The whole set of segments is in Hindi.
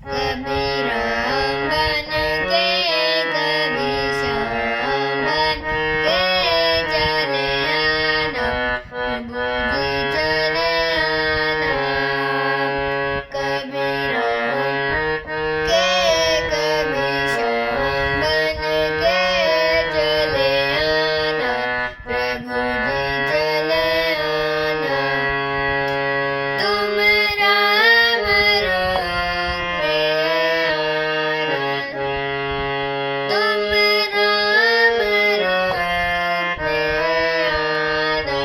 कबीरा बन के कभी श्याम बन के चले आना, प्रभु जी चले आना। कबीरा के कभी श्याम बन के चले आना, प्रभु जी चले आना। तुम राम रूप में आना, तुम राम रूप में आना।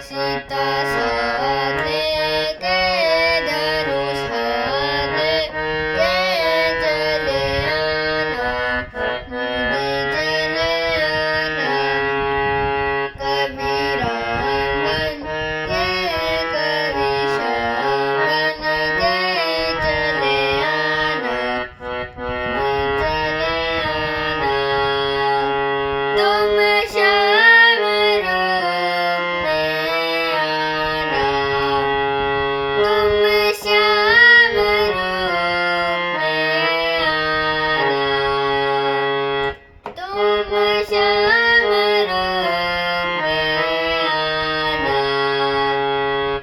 सीता साथ लेके धनुष हाथ लेके चले आना, मुझे चले आना। कबीरा बन के कभी श्याम बन के चले आना, मुझे चले आना। तुम श्याम रूप में आना, तुम श्याम रूप में आना, तुम श्याम रूप में आना।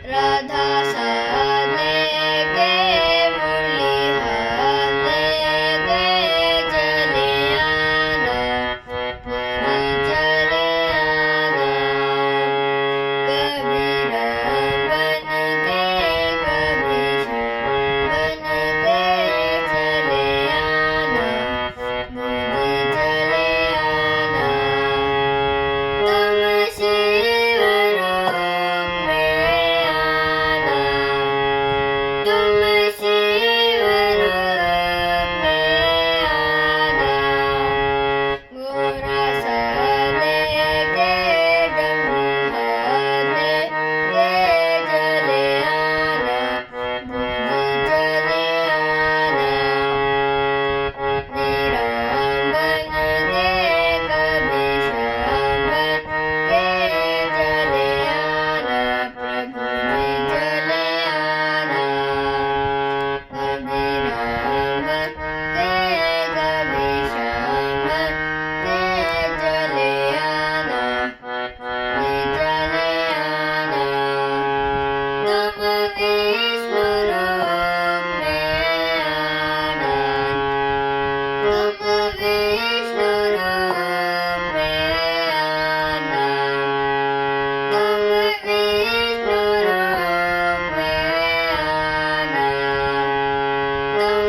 राधा साथ लेके मुरली हाथ लेके चले आना, मुझे चले आना। कबीरा बन के कभी श्याम बन के चले आना, मुझे चले आना। तुम शिव रूप में आना, तुम शिव रूप में आना। घोड़ा साथ लेके डमरू हाथ लेके चले आना, मुझे चले आना। मेरा बन के कभी श्याम बन के चले आना, प्रभु जी चले आना। कबीरा बन के कभी श्याम बन के चले आना, ये चले आना। तुम विष्णु रूप में आना, तुम विष्णु रूप में आना, तुम विष्णु रूप में आना, तुम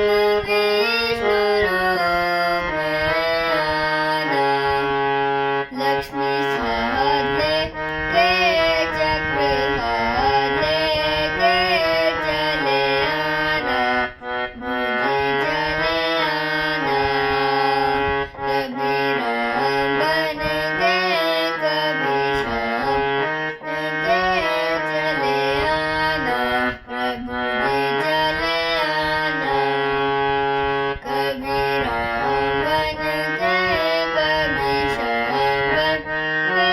विष्णु रूप में आना। लक्ष्मी साथ लेके चक्र हाथ लेके चले आना, मुझे चले आना। कबीरा बन के कभी श्याम बन के चले आना, प्रभु जी चले आना। कबीरा बन के कभी श्याम बन के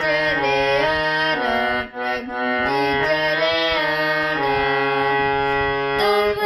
चले आना, प्रभु जी चले आना। तुम